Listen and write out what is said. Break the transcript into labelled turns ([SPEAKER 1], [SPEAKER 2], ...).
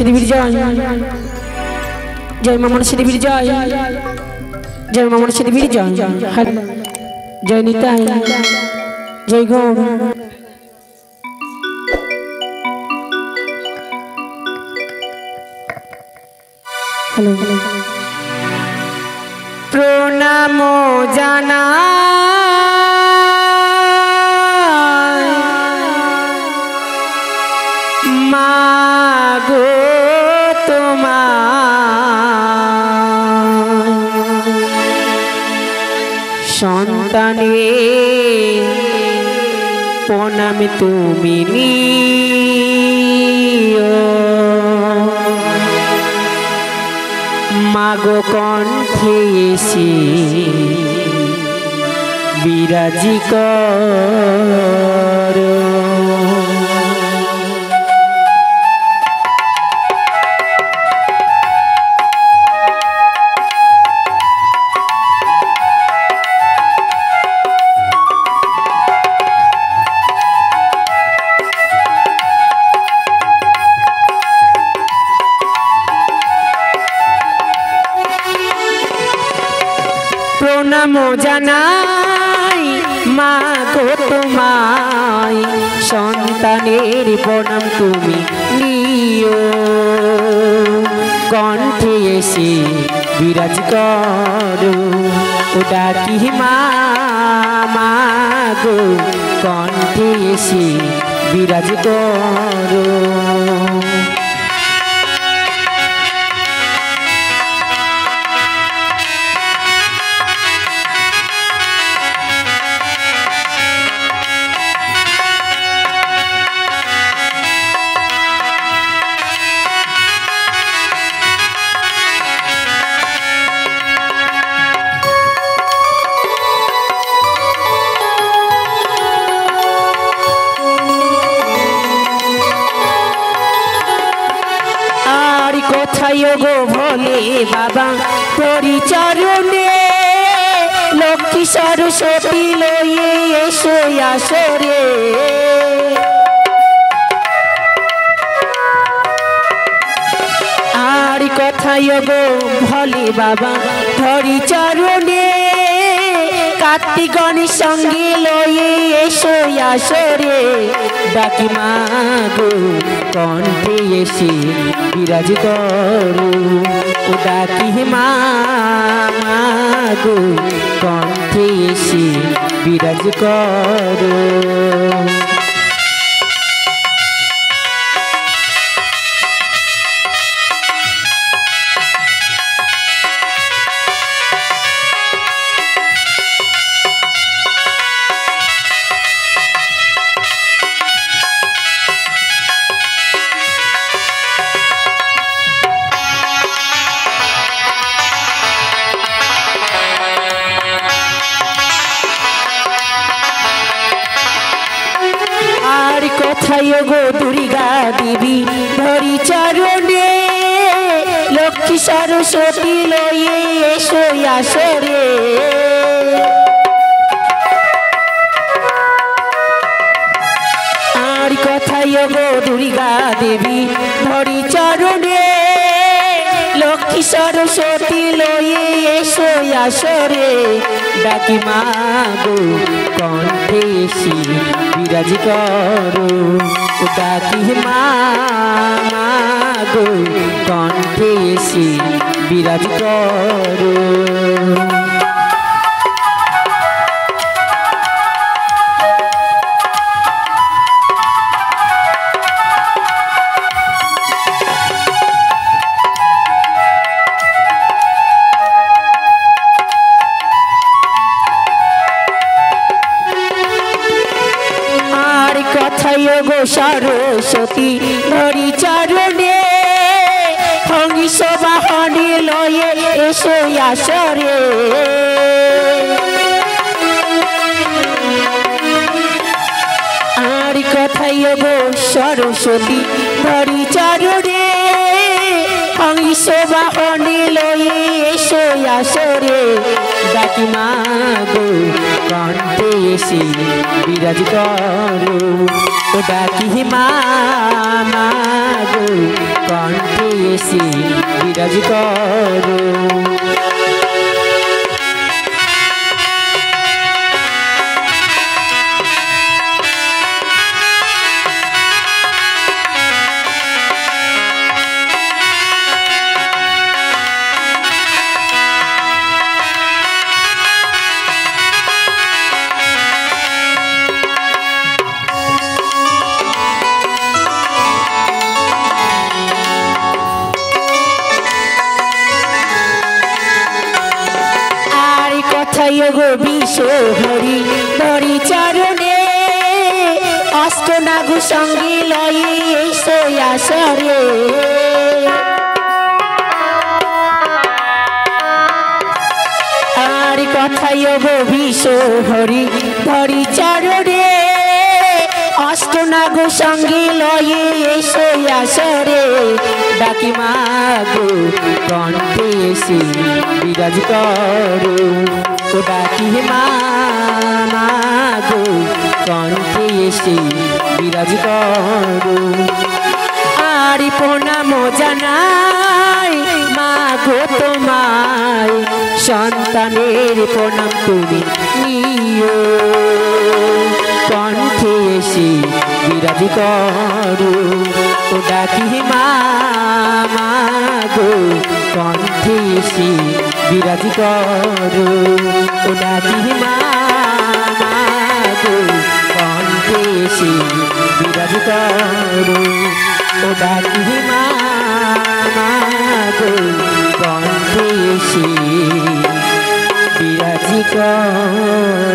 [SPEAKER 1] মনসা দেবীর জয়, জয় মা মনসা দেবীর জয়, জয় মা মনসা দেবীর জয়, জয় নিতাই, জয় গৌর। হ্যালো, প্রণাম জানা মাগো তোমার সন্তানে প্রণাম তুমি নিও, মাগো কণ্ঠে এসে বিরাজি করো। প্রণাম জানাই মাগো তোমায় সন্তানের প্রণাম তুমি নিও, কণ্ঠে এসে বিরাজ করো। ও ডাকি মাগো কণ্ঠে এসে বিরাজ করো। কোথায় গো ভোলে বাবা পরিচরণে, লক্ষ্মী সরস্বতী লয়ে এসো আসরে। আর কোথায় গো ভোলে বাবা পরিচরণে, কার্তিক গণেশ সঙ্গে লয়ে এসো আসরে। ডাকি মাগো কণ্ঠে এসে বিরাজ করো। ও ডাকি মাগো কণ্ঠে এসে বিরাজ করো। কোথায় গো দুর্গা দেবী ধরি চরণে, লক্ষ্মী সরস্বতী লয়ে এসো আসরে। আর কোথায় গো দুর্গা দেবী ধরি চরণে, লক্ষ্মী সরস্বতী লয়ে এসো আসরে। ডাকি মাগো কণ্ঠে এসে বিরাজ করো। ডাকি মাগো কণ্ঠে এসে বিরাজ করো। কোথায় গো সরস্বতী ধরি চরণে, হংস বাহনে লয়ে এসো আসরে। আর কোথায় গো সরস্বতী ধরি চরণে, হংস বাহনে লয়ে এসো আসরে। ডাকি মাগো কণ্ঠে এসে বিরাজ করো। ও ডাকি মাগো কণ্ঠে এসে বিরাজ করো। গো বিশ্ব হরি ধরি চরণে অষ্টনাগ সঙ্গী লই এসো আসরে। আর কথাই গো বিশ্ব হরি ধরি চরণে অষ্টনাগ সঙ্গী লই এসো আসরে। ডাকি মাগো কণ্ঠে এসে বিরাজ করো। ও ডাকি মাগো কণ্ঠে এসে বিরাজ করো। আর প্রণাম জানাই মাগো তোমায় সন্তানের প্রণাম তুমি নিও। কণ্ঠে এসে বিরাজ করো। ও ডাকি মাগো কণ্ঠে এসে বিরাজ করো। ও ডাকি মাগো কণ্ঠে এসে বিরাজ করো। ও ডাকি মাগো কণ্ঠে এসে বিরাজ করো।